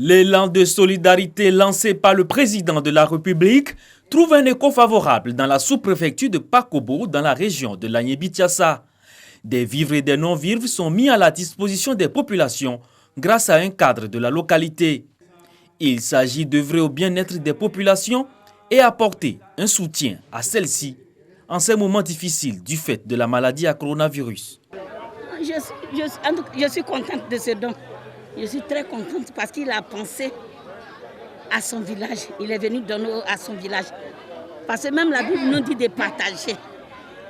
L'élan de solidarité lancé par le président de la République trouve un écho favorable dans la sous-préfecture de Pakobo, dans la région de l'Agné-Bichiassa. Des vivres et des non-vivres sont mis à la disposition des populations grâce à un cadre de la localité. Il s'agit d'œuvrer au bien-être des populations et apporter un soutien à celles-ci en ces moments difficiles du fait de la maladie à coronavirus. Je suis contente de ce don. Je suis très contente parce qu'il a pensé à son village. Il est venu donner à son village. Parce que même la Bible nous dit de partager.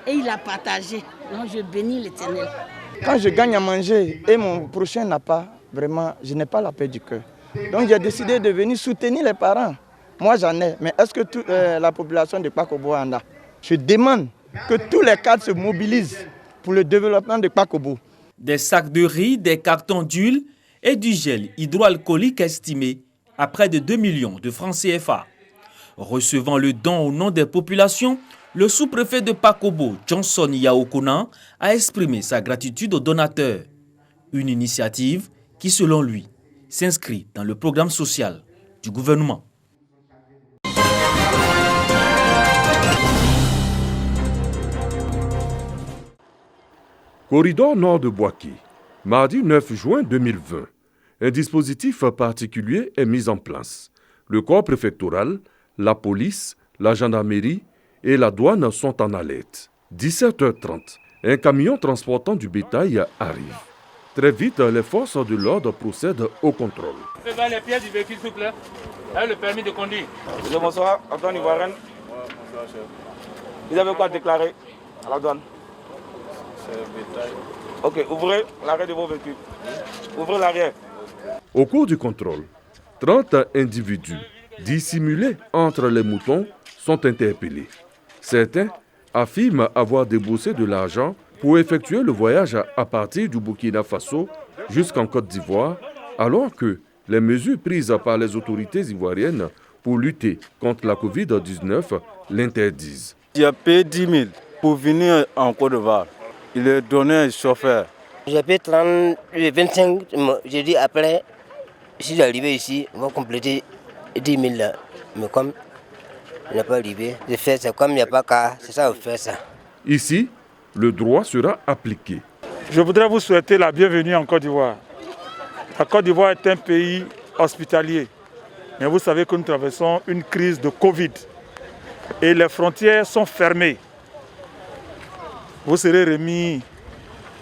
Et il a partagé. Donc je bénis l'Éternel. Quand je gagne à manger et mon prochain n'a pas, vraiment, je n'ai pas la paix du cœur. Donc j'ai décidé de venir soutenir les parents. Moi j'en ai, mais est-ce que la population de Pakobo en a? Je demande que tous les cadres se mobilisent pour le développement de Pakobo. Des sacs de riz, des cartons d'huile et du gel hydroalcoolique estimé à près de 2 millions de francs CFA. Recevant le don au nom des populations, le sous-préfet de Pakobo, Johnson Yaokona, a exprimé sa gratitude aux donateurs. Une initiative qui, selon lui, s'inscrit dans le programme social du gouvernement. Corridor nord de Boaké, mardi 9 juin 2020. Un dispositif particulier est mis en place. Le corps préfectoral, la police, la gendarmerie et la douane sont en alerte. 17h30, un camion transportant du bétail arrive. Très vite, les forces de l'ordre procèdent au contrôle. Faites les pièces du véhicule, s'il vous plaît. Avec le permis de conduire. Bonsoir, Antoine Ivoirène. Bonsoir, chef. Vous avez quoi déclarer à la douane? C'est le bétail. Ok, ouvrez l'arrière de vos véhicules. Ouvrez l'arrière. Au cours du contrôle, 30 individus dissimulés entre les moutons sont interpellés. Certains affirment avoir déboursé de l'argent pour effectuer le voyage à partir du Burkina Faso jusqu'en Côte d'Ivoire, alors que les mesures prises par les autorités ivoiriennes pour lutter contre la Covid-19 l'interdisent. J'ai payé 10 000 pour venir en Côte d'Ivoire. Il est donné un chauffeur. J'ai payé 25, j'ai dit après, si je suis arrivé ici, on va compléter 10 000 là. Mais comme il n'a pas arrivé, je fais ça comme il n'y a pas qu'à, c'est ça, on fait ça. Ici, le droit sera appliqué. Je voudrais vous souhaiter la bienvenue en Côte d'Ivoire. La Côte d'Ivoire est un pays hospitalier. Mais vous savez que nous traversons une crise de Covid. Et les frontières sont fermées. Vous serez remis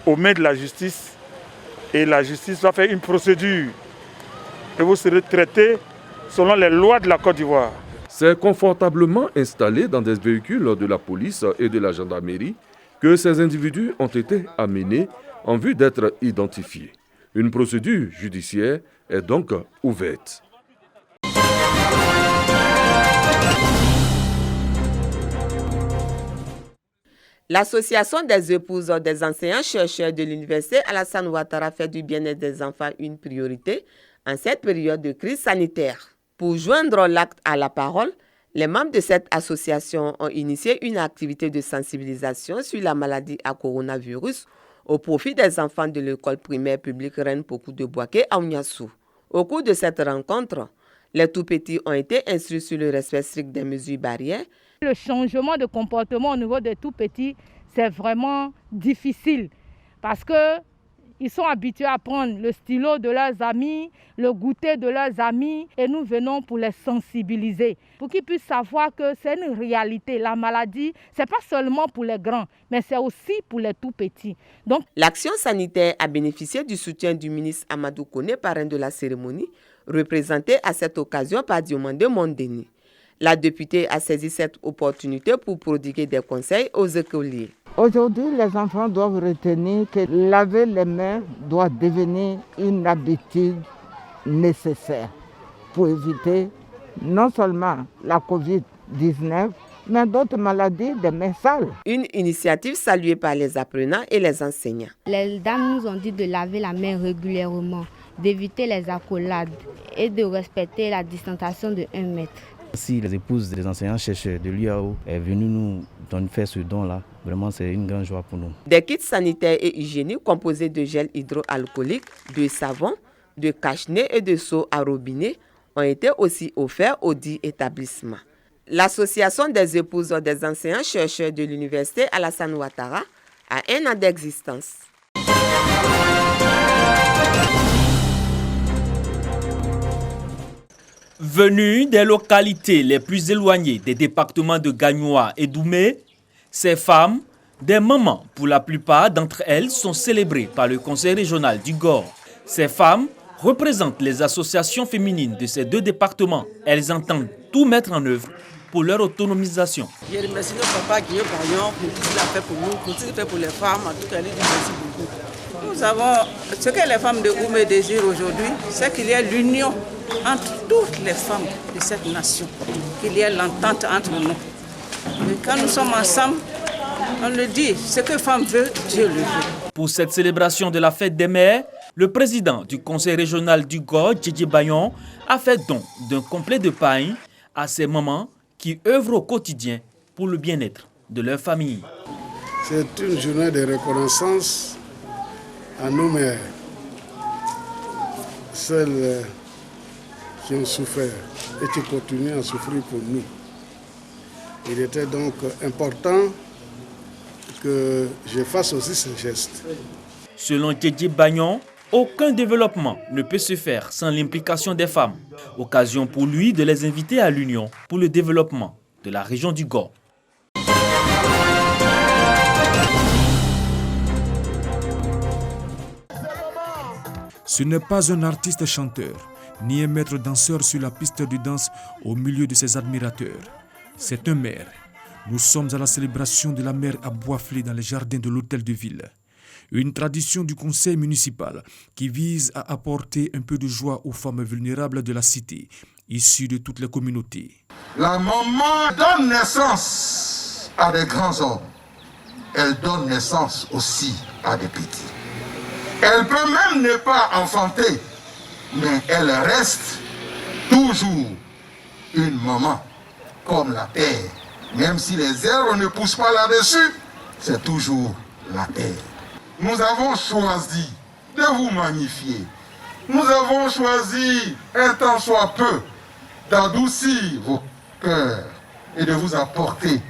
aux mains de la justice. Et la justice va faire une procédure. Et vous serez traité selon les lois de la Côte d'Ivoire. C'est confortablement installé dans des véhicules de la police et de la gendarmerie que ces individus ont été amenés en vue d'être identifiés. Une procédure judiciaire est donc ouverte. L'Association des épouses des enseignants-chercheurs de l'Université Alassane Ouattara fait du bien-être des enfants une priorité en cette période de crise sanitaire. Pour joindre l'acte à la parole, les membres de cette association ont initié une activité de sensibilisation sur la maladie à coronavirus au profit des enfants de l'école primaire publique Reine Pokou de Boaké à Ouniassou. Au cours de cette rencontre, les tout-petits ont été instruits sur le respect strict des mesures barrières. Le changement de comportement au niveau des tout-petits, c'est vraiment difficile parce qu'ils sont habitués à prendre le stylo de leurs amis, le goûter de leurs amis et nous venons pour les sensibiliser, pour qu'ils puissent savoir que c'est une réalité. La maladie, ce n'est pas seulement pour les grands, mais c'est aussi pour les tout-petits. Donc, l'action sanitaire a bénéficié du soutien du ministre Amadou Kone, parrain de la cérémonie, représenté à cette occasion par Diomande Mondeni. La députée a saisi cette opportunité pour prodiguer des conseils aux écoliers. Aujourd'hui, les enfants doivent retenir que laver les mains doit devenir une habitude nécessaire pour éviter non seulement la Covid-19, mais d'autres maladies des mains sales. Une initiative saluée par les apprenants et les enseignants. Les dames nous ont dit de laver la main régulièrement, d'éviter les accolades et de respecter la distanciation de 1 mètre. Si les épouses des enseignants-chercheurs de l'UAO est venue nous faire ce don-là, vraiment c'est une grande joie pour nous. Des kits sanitaires et hygiéniques composés de gel hydroalcoolique, de savon, de cache-nez et de seaux à robinet ont été aussi offerts au dit établissement. L'Association des épouses des enseignants-chercheurs de l'Université Alassane Ouattara a 1 an d'existence. Venues des localités les plus éloignées des départements de Gagnoa et Doumé, ces femmes, des mamans pour la plupart d'entre elles, sont célébrées par le conseil régional du Gor. Ces femmes représentent les associations féminines de ces 2 départements. Elles entendent tout mettre en œuvre pour leur autonomisation. Je remercie notre papa Guillaume Bagnon pour tout ce qu'il a fait pour nous, pour tout ce qu'il fait pour les femmes. En tout cas, je remercie beaucoup. Nous avons, ce que les femmes de Oumé désirent aujourd'hui, c'est qu'il y ait l'union entre toutes les femmes de cette nation, qu'il y ait l'entente entre nous. Et quand nous sommes ensemble, on le dit, ce que femme veut, Dieu le veut. Pour cette célébration de la fête des mères, le président du conseil régional du Gor, Djidji Bayon, a fait don d'un complet de pain à ces mamans qui œuvrent au quotidien pour le bien-être de leur famille. C'est une journée de reconnaissance à nos mères, celles qui ont souffert et qui continuent à souffrir pour nous. Il était donc important que je fasse aussi ce geste. Selon Djidji Bayon, aucun développement ne peut se faire sans l'implication des femmes. Occasion pour lui de les inviter à l'Union pour le développement de la région du Gor. Ce n'est pas un artiste chanteur, ni un maître danseur sur la piste de danse au milieu de ses admirateurs. C'est un maire. Nous sommes à la célébration de la mer à Boisflé dans les jardins de l'hôtel de ville. Une tradition du conseil municipal qui vise à apporter un peu de joie aux femmes vulnérables de la cité, issues de toutes les communautés. La maman donne naissance à des grands hommes. Elle donne naissance aussi à des petits. Elle peut même ne pas enfanter, mais elle reste toujours une maman, comme la terre. Même si les herbes ne poussent pas là-dessus, c'est toujours la terre. Nous avons choisi de vous magnifier. Nous avons choisi, un tant soit peu, d'adoucir vos cœurs et de vous apporter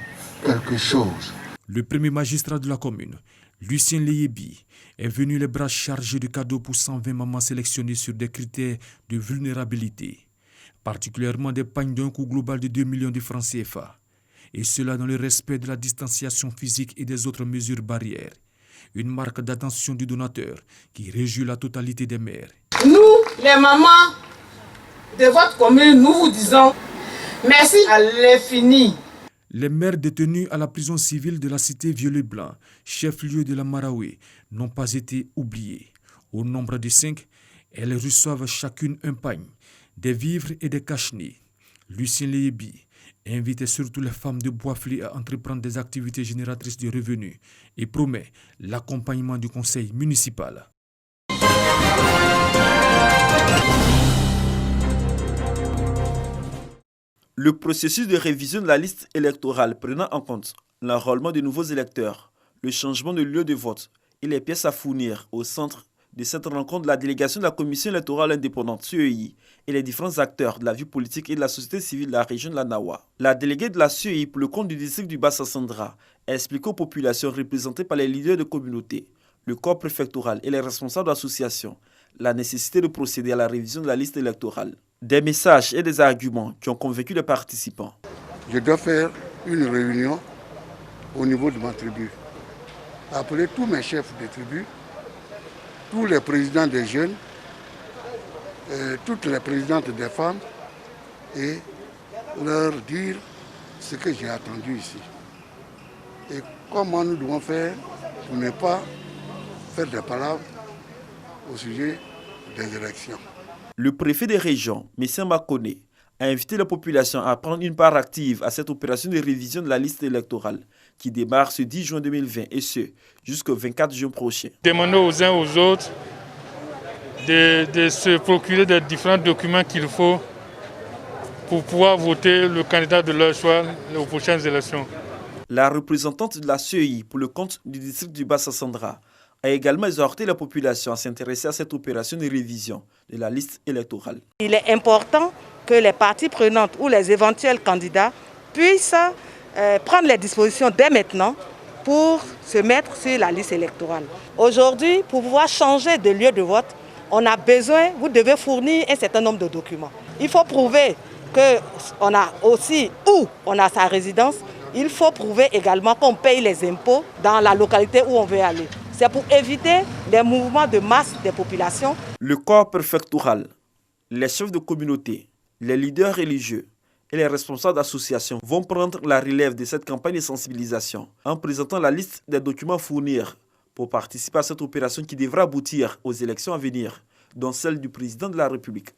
quelque chose. Le premier magistrat de la commune, Lucien Leyebi, est venu les bras chargés de cadeaux pour 120 mamans sélectionnées sur des critères de vulnérabilité, particulièrement des pagnes d'un coût global de 2 millions de francs CFA, et cela dans le respect de la distanciation physique et des autres mesures barrières. Une marque d'attention du donateur qui réjouit la totalité des mères. Nous, les mamans de votre commune, nous vous disons merci à l'infini. Les mères détenues à la prison civile de la cité Violet-Blanc, chef-lieu de la Maraoué, n'ont pas été oubliées. Au nombre de 5, elles reçoivent chacune un pagne, des vivres et des cache-nez. Lucien Leyebi invite surtout les femmes de Boisflé à entreprendre des activités génératrices de revenus et promet l'accompagnement du conseil municipal. Le processus de révision de la liste électorale prenant en compte l'enrôlement de nouveaux électeurs, le changement de lieu de vote et les pièces à fournir au centre de cette rencontre de la délégation de la Commission électorale indépendante CEI et les différents acteurs de la vie politique et de la société civile de la région de la Nawa. La déléguée de la CEI pour le compte du district du Bassa-Sandra explique aux populations représentées par les leaders de communauté, le corps préfectoral et les responsables d'associations la nécessité de procéder à la révision de la liste électorale. Des messages et des arguments qui ont convaincu les participants. Je dois faire une réunion au niveau de ma tribu. Appeler tous mes chefs de tribu, tous les présidents des jeunes, toutes les présidentes des femmes et leur dire ce que j'ai attendu ici. Et comment nous devons faire pour ne pas faire des palabres au sujet des élections. Le préfet des régions, M. Makone, a invité la population à prendre une part active à cette opération de révision de la liste électorale qui démarre ce 10 juin 2020 et ce, jusqu'au 24 juin prochain. Demandons aux uns aux autres de se procurer des différents documents qu'il faut pour pouvoir voter le candidat de leur choix aux prochaines élections. La représentante de la CEI pour le compte du district du Bassa-Sandra a également exhorté la population à s'intéresser à cette opération de révision de la liste électorale. Il est important que les parties prenantes ou les éventuels candidats puissent prendre les dispositions dès maintenant pour se mettre sur la liste électorale. Aujourd'hui, pour pouvoir changer de lieu de vote, on a besoin, vous devez fournir un certain nombre de documents. Il faut prouver qu'on a aussi où on a sa résidence. Il faut prouver également qu'on paye les impôts dans la localité où on veut aller. C'est pour éviter les mouvements de masse des populations. Le corps préfectoral, les chefs de communauté, les leaders religieux et les responsables d'associations vont prendre la relève de cette campagne de sensibilisation en présentant la liste des documents à fournir pour participer à cette opération qui devra aboutir aux élections à venir, dont celle du président de la République.